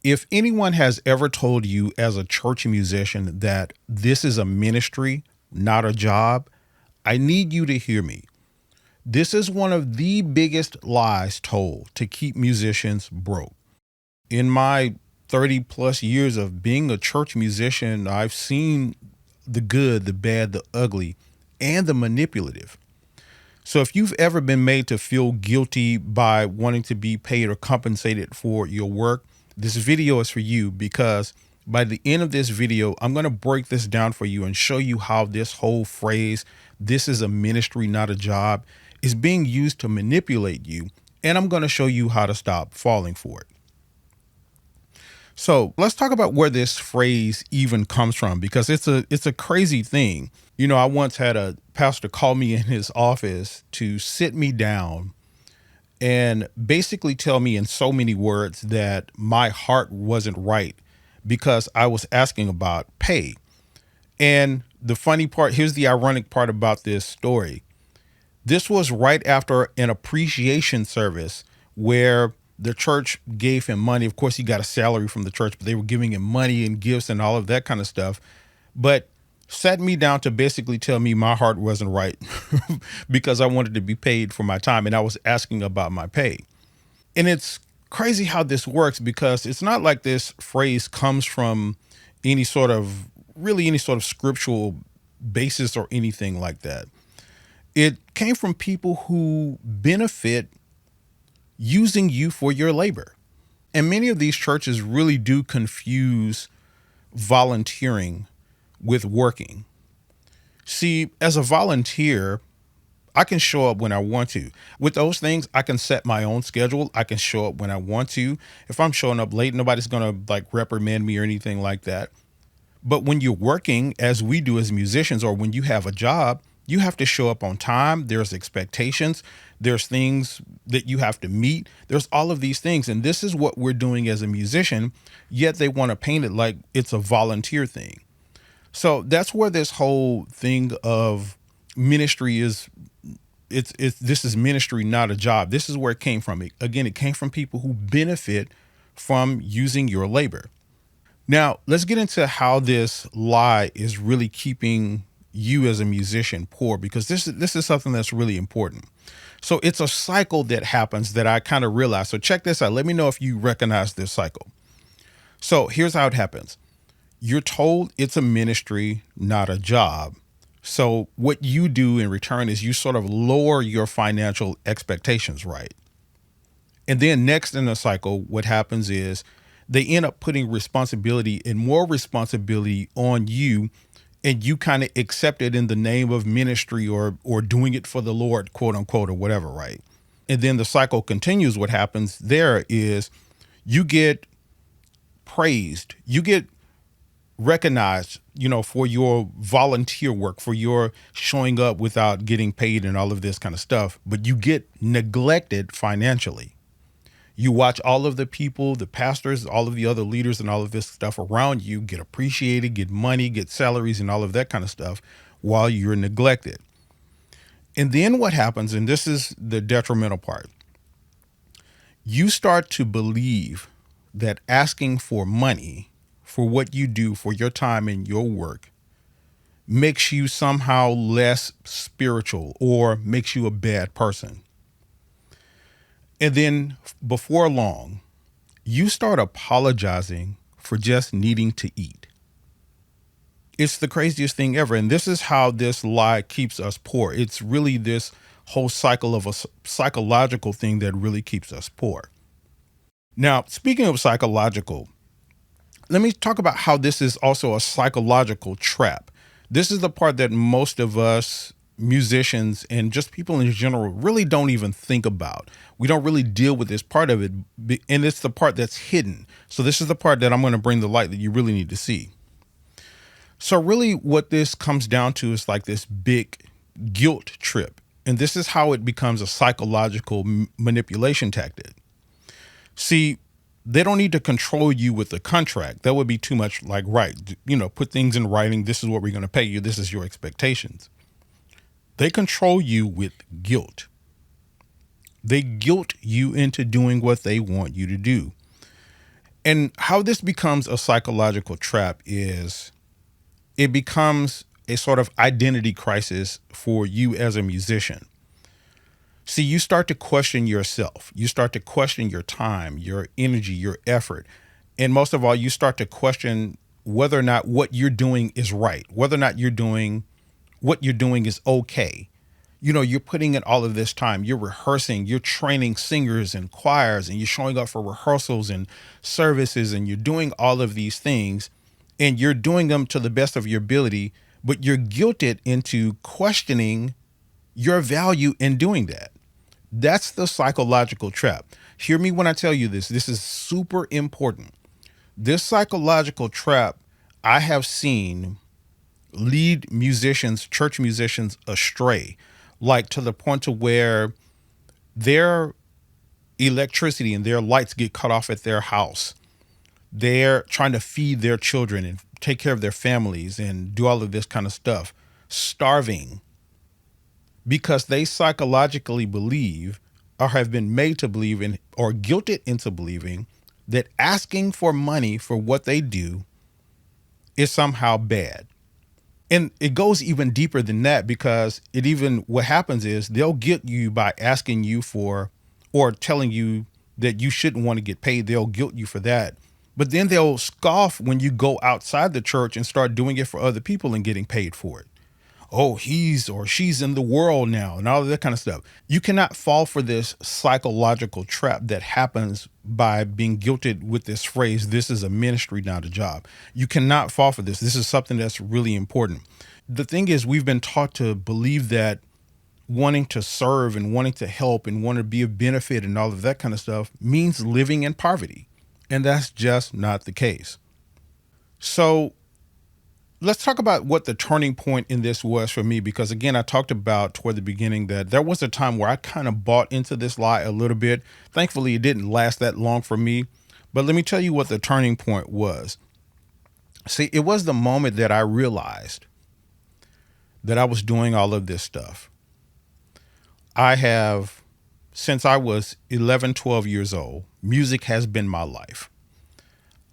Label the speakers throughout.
Speaker 1: If anyone has ever told you as a church musician that this is a ministry, not a job, I need you to hear me. This is one of the biggest lies told to keep musicians broke. In my 30 plus years of being a church musician, I've seen the good, the bad, the ugly, and the manipulative. So if you've ever been made to feel guilty by wanting to be paid or compensated for your work, this video is for you, because by the end of this video, I'm going to break this down for you and show you how this whole phrase, "this is a ministry, not a job," is being used to manipulate you. And I'm going to show you how to stop falling for it. So let's talk about where this phrase even comes from, because it's a crazy thing. I once had a pastor call me in his office to sit me down and basically tell me in so many words that my heart wasn't right because I was asking about pay. And the funny part, here's the ironic part about this story. This was right after an appreciation service where the church gave him money. Of course, he got a salary from the church, but they were giving him money and gifts and all of that kind of stuff. But sat me down to basically tell me my heart wasn't right because I wanted to be paid for my time and I was asking about my pay. And it's crazy how this works, because it's not like this phrase comes from any sort of scriptural basis or anything like that. It came from people who benefit using you for your labor. And many of these churches really do confuse volunteering with working. See, as a volunteer, I can show up when I want to. With those things, I can set my own schedule. I can show up when I want to. If I'm showing up late, nobody's going to reprimand me or anything like that. But when you're working, as we do as musicians, or when you have a job, you have to show up on time. There's expectations. There's things that you have to meet. There's all of these things. And this is what we're doing as a musician, yet they want to paint it like it's a volunteer thing. So that's where this whole thing of ministry is. This is ministry, not a job. This is where it came from. Again, it came from people who benefit from using your labor. Now, let's get into how this lie is really keeping you as a musician poor, because this is something that's really important. So it's a cycle that happens that I kind of realized. So check this out. Let me know if you recognize this cycle. So here's how it happens. You're told it's a ministry, not a job. So what you do in return is you sort of lower your financial expectations, right? And then next in the cycle, what happens is they end up putting responsibility and more responsibility on you, and you kind of accept it in the name of ministry or doing it for the Lord, quote unquote, or whatever, right? And then the cycle continues. What happens there is you get praised, you get recognized, for your volunteer work, for your showing up without getting paid and all of this kind of stuff, but you get neglected financially. You watch all of the people, the pastors, all of the other leaders and all of this stuff around you get appreciated, get money, get salaries and all of that kind of stuff while you're neglected. And then what happens, and this is the detrimental part, you start to believe that asking for money for what you do, for your time and your work, makes you somehow less spiritual or makes you a bad person. And then before long, you start apologizing for just needing to eat. It's the craziest thing ever. And this is how this lie keeps us poor. It's really this whole cycle of a psychological thing that really keeps us poor. Now, speaking of psychological, let me talk about how this is also a psychological trap. This is the part that most of us musicians and just people in general really don't even think about. We don't really deal with this part of it, and it's the part that's hidden. So this is the part that I'm going to bring the light that you really need to see. So really what this comes down to is like this big guilt trip. And this is how it becomes a psychological manipulation tactic. See, they don't need to control you with the contract. That would be too much right. Put things in writing. This is what we're going to pay you. This is your expectations. They control you with guilt. They guilt you into doing what they want you to do. And how this becomes a psychological trap is it becomes a sort of identity crisis for you as a musician. See, you start to question yourself. You start to question your time, your energy, your effort. And most of all, you start to question whether or not what you're doing is right, whether or not what you're doing is okay. You know, you're putting in all of this time, you're rehearsing, you're training singers and choirs, and you're showing up for rehearsals and services, and you're doing all of these things, and you're doing them to the best of your ability, but you're guilted into questioning your value in doing that. That's the psychological trap. Hear me when I tell you this. This is super important. This psychological trap I have seen lead musicians, church musicians astray, like to the point to where their electricity and their lights get cut off at their house. They're trying to feed their children and take care of their families and do all of this kind of stuff, starving because they psychologically believe or have been made to believe in or guilted into believing that asking for money for what they do is somehow bad. And it goes even deeper than that because what happens is they'll get you by asking you for or telling you that you shouldn't want to get paid. They'll guilt you for that. But then they'll scoff when you go outside the church and start doing it for other people and getting paid for it. Oh, he's or she's in the world now and all of that kind of stuff. You cannot fall for this psychological trap that happens by being guilted with this phrase, this is a ministry, not a job. You cannot fall for this. This is something that's really important. The thing is, we've been taught to believe that wanting to serve and wanting to help and wanting to be of benefit and all of that kind of stuff means living in poverty. And that's just not the case. So let's talk about what the turning point in this was for me, because again, I talked about toward the beginning that there was a time where I kind of bought into this lie a little bit. Thankfully, it didn't last that long for me. But let me tell you what the turning point was. See, it was the moment that I realized that I was doing all of this stuff. I have, since I was 11, 12 years old, music has been my life.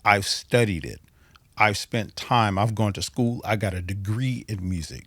Speaker 1: I've studied it. I've spent time. I've gone to school. I got a degree in music.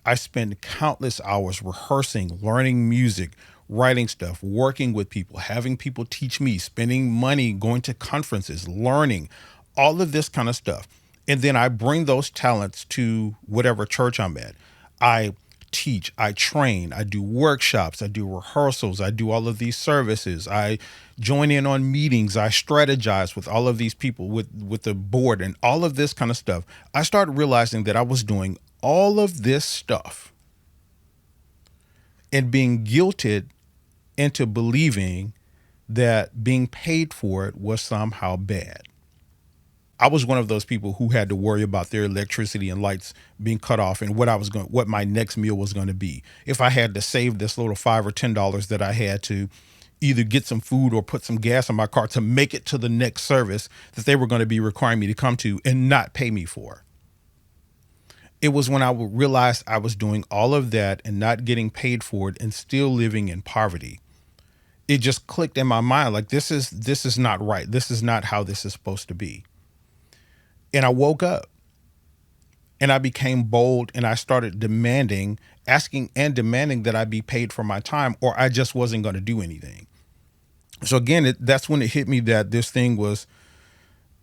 Speaker 1: I spent countless hours rehearsing, learning music, writing stuff, working with people, having people teach me, spending money, going to conferences, learning, all of this kind of stuff. And then I bring those talents to whatever church I'm at. I teach, I train, I do workshops, I do rehearsals, I do all of these services. I join in on meetings, I strategize with all of these people, with the board and all of this kind of stuff. I started realizing that I was doing all of this stuff and being guilted into believing that being paid for it was somehow bad. I was one of those people who had to worry about their electricity and lights being cut off and what my next meal was going to be. If I had to save this little $5 or $10 that I had to either get some food or put some gas in my car to make it to the next service that they were going to be requiring me to come to and not pay me for. It was when I realized I was doing all of that and not getting paid for it and still living in poverty. It just clicked in my mind like this is not right. This is not how this is supposed to be. And I woke up and I became bold and I started asking and demanding that I be paid for my time or I just wasn't going to do anything. So again, that's when it hit me that this thing was,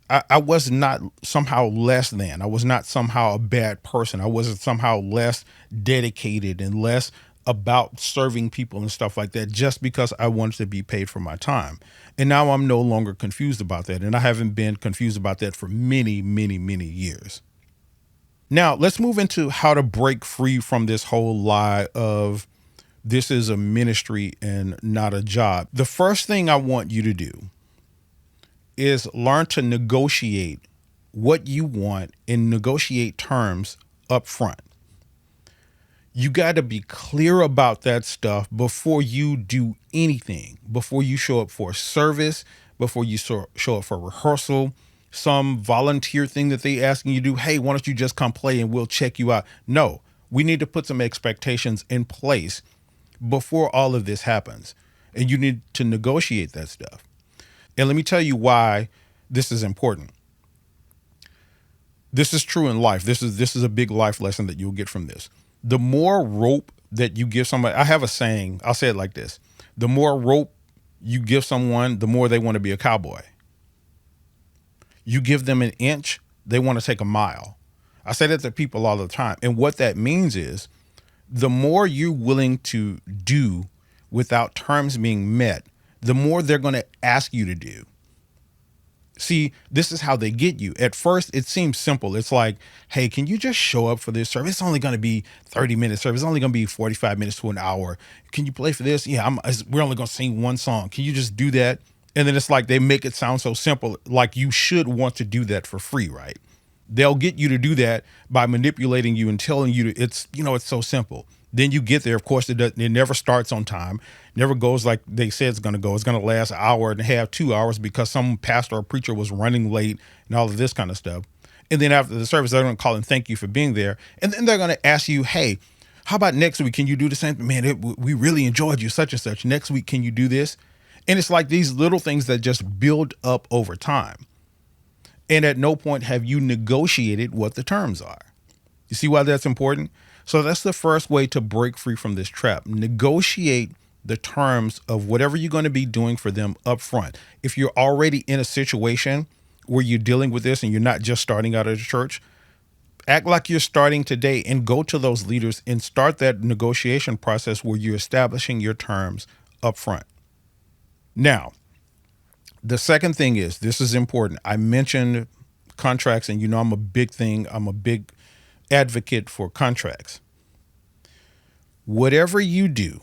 Speaker 1: I was not somehow less than. I was not somehow a bad person. I wasn't somehow less dedicated and less about serving people and stuff like that just because I wanted to be paid for my time. And now I'm no longer confused about that. And I haven't been confused about that for many, many, many years. Now, let's move into how to break free from this whole lie of this is a ministry and not a job. The first thing I want you to do is learn to negotiate what you want and negotiate terms up front. You got to be clear about that stuff before you do anything, before you show up for service, before you show up for rehearsal, some volunteer thing that they asking you to do. Hey, why don't you just come play and we'll check you out? No, we need to put some expectations in place before all of this happens. And you need to negotiate that stuff. And let me tell you why this is important. This is true in life. This is a big life lesson that you'll get from this. The more rope that you give somebody, I have a saying, I'll say it like this. The more rope you give someone, the more they want to be a cowboy. You give them an inch, they want to take a mile. I say that to people all the time. And what that means is the more you're willing to do without terms being met, the more they're going to ask you to do. See, this is how they get you. At first, it seems simple. It's like, hey, can you just show up for this service? It's only going to be 30-minute service. It's only going to be 45 minutes to an hour. Can you play for this? Yeah, we're only going to sing one song. Can you just do that? And then it's like they make it sound so simple, like you should want to do that for free, right? They'll get you to do that by manipulating you and telling you it's so simple. Then you get there. Of course, it never starts on time, never goes like they said it's going to go. It's going to last an hour and a half, 2 hours because some pastor or preacher was running late and all of this kind of stuff. And then after the service, they're going to call and thank you for being there. And then they're going to ask you, hey, how about next week? Can you do the same? Man, we really enjoyed you, such and such. Next week, can you do this? And it's like these little things that just build up over time. And at no point have you negotiated what the terms are. You see why that's important? So that's the first way to break free from this trap. Negotiate the terms of whatever you're going to be doing for them up front. If you're already in a situation where you're dealing with this and you're not just starting out at a church, act like you're starting today and go to those leaders and start that negotiation process where you're establishing your terms up front. Now, the second thing is, this is important. I mentioned contracts, and I'm a big advocate for contracts. Whatever you do,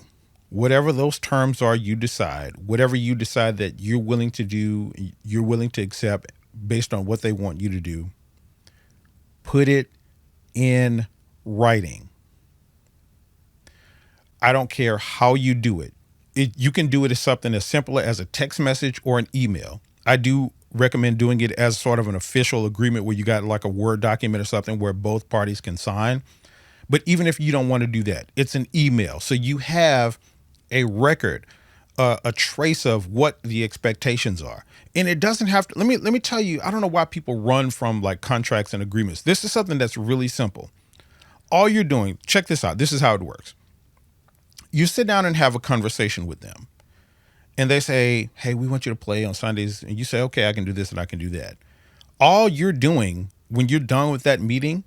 Speaker 1: whatever those terms are you decide, whatever you decide that you're willing to do, you're willing to accept based on what they want you to do, put it in writing. I don't care how you do it. You can do it as something as simple as a text message or an email. I do recommend doing it as sort of an official agreement where you got like a Word document or something where both parties can sign. But even if you don't want to do that, it's an email. So you have a record, a trace of what the expectations are. And it doesn't have to, let me tell you, I don't know why people run from like contracts and agreements. This is something that's really simple. All you're doing, check this out. This is how it works. You sit down and have a conversation with them. And they say, hey, we want you to play on Sundays. And you say, okay, I can do this and I can do that. All you're doing when you're done with that meeting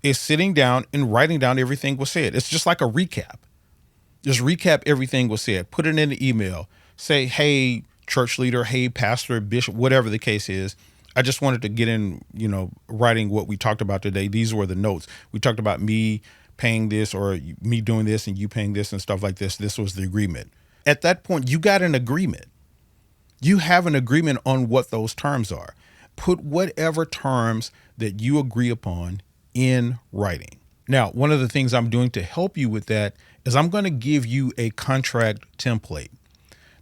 Speaker 1: is sitting down and writing down everything was said. It's just like a recap. Just recap everything was said. Put it in the email. Say, hey, church leader, hey, pastor, bishop, whatever the case is. I just wanted to get in, writing what we talked about today. These were the notes. We talked about me paying this or me doing this and you paying this and stuff like this. This was the agreement. At that point, you got an agreement. You have an agreement on what those terms are. Put whatever terms that you agree upon in writing. Now, one of the things I'm doing to help you with that is I'm going to give you a contract template.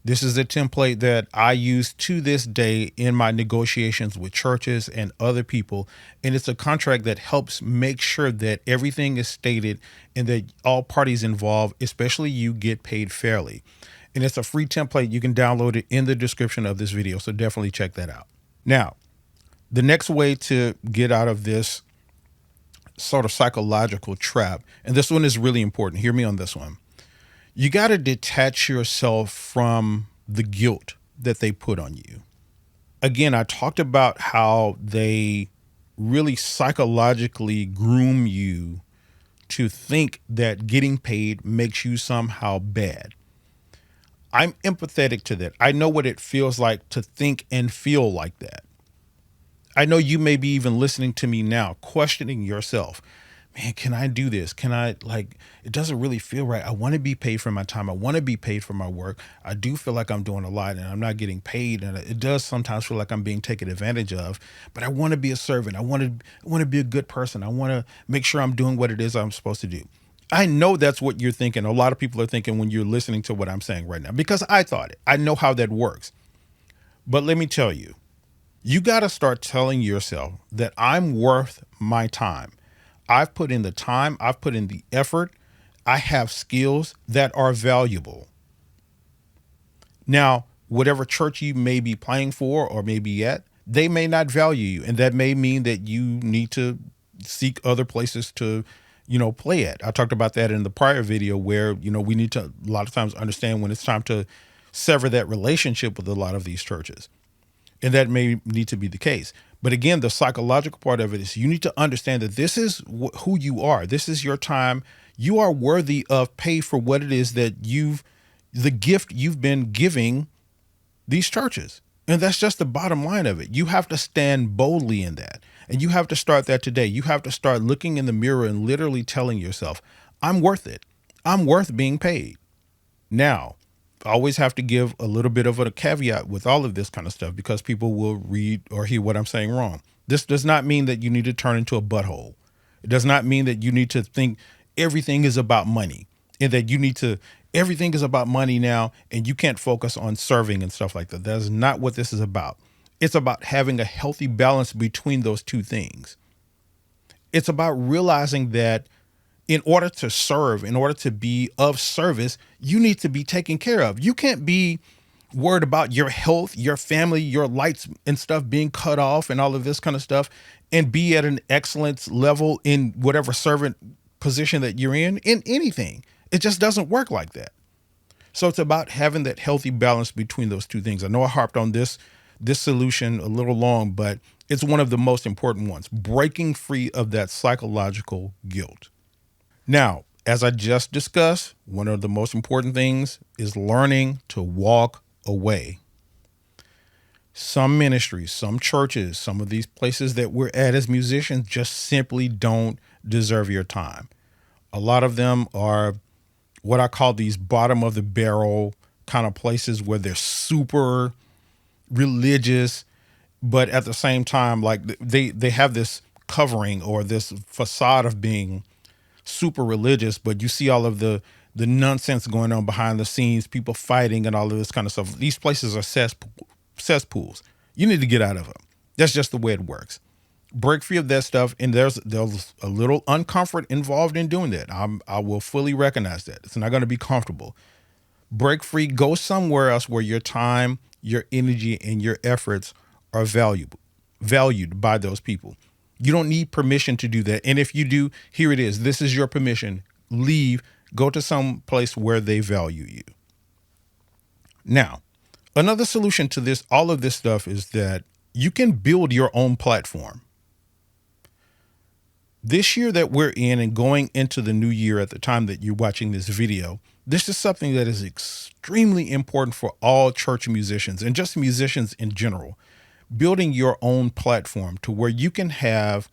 Speaker 1: This is a template that I use to this day in my negotiations with churches and other people. And it's a contract that helps make sure that everything is stated and that all parties involved, especially you, get paid fairly. And it's a free template. You can download it in the description of this video. So definitely check that out. Now, the next way to get out of this sort of psychological trap, and this one is really important. Hear me on this one. You got to detach yourself from the guilt that they put on you. Again, I talked about how they really psychologically groom you to think that getting paid makes you somehow bad. I'm empathetic to that. I know what it feels like to think and feel like that. I know you may be even listening to me now, questioning yourself. Man, can I do this? It doesn't really feel right. I want to be paid for my time. I want to be paid for my work. I do feel like I'm doing a lot and I'm not getting paid. And it does sometimes feel like I'm being taken advantage of, but I want to be a servant. I want to be a good person. I want to make sure I'm doing what it is I'm supposed to do. I know that's what you're thinking. A lot of people are thinking when you're listening to what I'm saying right now, because I thought it. I know how that works. But let me tell you, you got to start telling yourself that I'm worth my time. I've put in the time. I've put in the effort. I have skills that are valuable. Now, whatever church you may be playing for or may be at, they may not value you. And that may mean that you need to seek other places to, play at. I talked about that in the prior video where, we need to a lot of times understand when it's time to sever that relationship with a lot of these churches. And that may need to be the case. But again, the psychological part of it is you need to understand that this is who you are. This is your time. You are worthy of pay for what it is that the gift you've been giving these churches. And that's just the bottom line of it. You have to stand boldly in that. And you have to start that today. You have to start looking in the mirror and literally telling yourself, I'm worth it. I'm worth being paid. Now, I always have to give a little bit of a caveat with all of this kind of stuff because people will read or hear what I'm saying wrong. This does not mean that you need to turn into a butthole. It does not mean that you need to think everything is about money and that everything is about money now and you can't focus on serving and stuff like that. That is not what this is about. It's about having a healthy balance between those two things. It's about realizing that in order to serve, in order to be of service, you need to be taken care of. You can't be worried about your health, your family, your lights and stuff being cut off and all of this kind of stuff and be at an excellence level in whatever servant position that you're in anything. It just doesn't work like that. So it's about having that healthy balance between those two things. I know I harped on this solution a little long, but it's one of the most important ones, breaking free of that psychological guilt. Now, as I just discussed, one of the most important things is learning to walk away. Some ministries, some churches, some of these places that we're at as musicians just simply don't deserve your time. A lot of them are what I call these bottom of the barrel kind of places where they're super religious, but at the same time, like they have this covering or this facade of being super religious, but you see all of the nonsense going on behind the scenes, people fighting and all of this kind of stuff. These places are cesspools. You need to get out of them. That's just the way it works. Break free of that stuff, and there's a little uncomfort involved in doing that. I will fully recognize that. It's not going to be comfortable. Break free, go somewhere else where your time, your energy, and your efforts are valued by those people. You don't need permission to do that. And if you do, here it is. This is your permission. Leave, go to some place where they value you. Now, another solution to this, all of this stuff is that you can build your own platform. This year that we're in and going into the new year at the time that you're watching this video, this is something that is extremely important for all church musicians and just musicians in general. Building your own platform to where you can have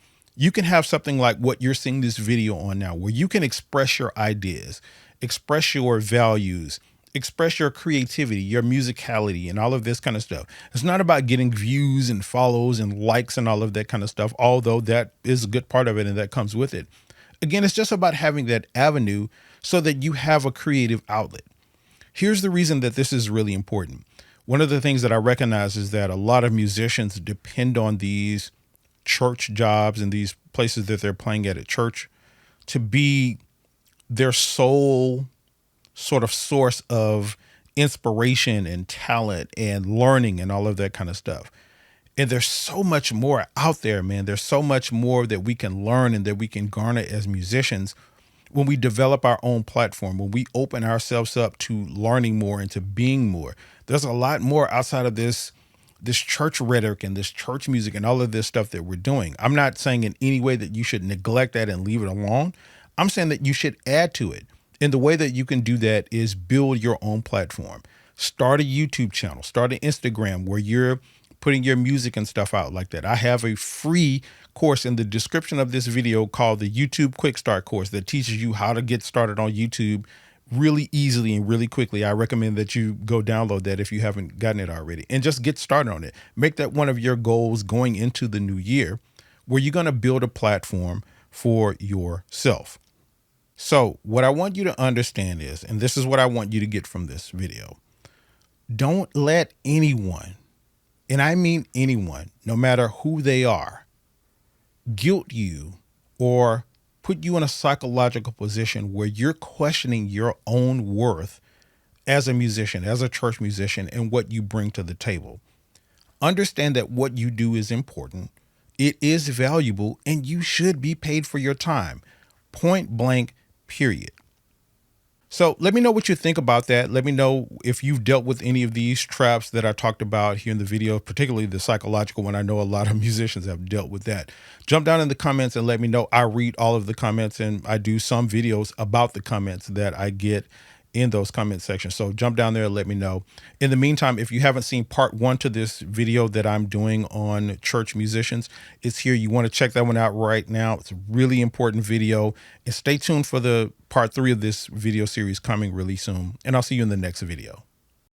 Speaker 1: something like what you're seeing this video on now, where you can express your ideas, express your values, express your creativity, your musicality, and all of this kind of stuff. It's not about getting views and follows and likes and all of that kind of stuff, although that is a good part of it and that comes with it. Again, it's just about having that avenue so that you have a creative outlet. Here's the reason that this is really important. One of the things that I recognize is that a lot of musicians depend on these church jobs and these places that they're playing at church to be their sole sort of source of inspiration and talent and learning and all of that kind of stuff. And there's so much more out there, man. There's so much more that we can learn and that we can garner as musicians when we develop our own platform, when we open ourselves up to learning more and to being more. There's a lot more outside of this church rhetoric and this church music and all of this stuff that we're doing. I'm not saying in any way that you should neglect that and leave it alone. I'm saying that you should add to it. And the way that you can do that is build your own platform. Start a YouTube channel, start an Instagram where you're putting your music and stuff out like that. I have a free course in the description of this video called the YouTube QuickStart course that teaches you how to get started on YouTube really easily and really quickly. I recommend that you go download that if you haven't gotten it already and just get started on it. Make that one of your goals going into the new year where you're going to build a platform for yourself. So what I want you to understand is, and this is what I want you to get from this video, don't let anyone, and I mean anyone, no matter who they are, guilt you or put you in a psychological position where you're questioning your own worth as a musician, as a church musician, and what you bring to the table. Understand that what you do is important. It is valuable and you should be paid for your time. Point blank, period. So let me know what you think about that. Let me know if you've dealt with any of these traps that I talked about here in the video, particularly the psychological one. I know a lot of musicians have dealt with that. Jump down in the comments and let me know. I read all of the comments and I do some videos about the comments that I get in those comment sections. So jump down there and let me know. In the meantime, if you haven't seen part 1 to this video that I'm doing on church musicians, it's here. You want to check that one out right now. It's a really important video. And stay tuned for the part 3 of this video series coming really soon. And I'll see you in the next video.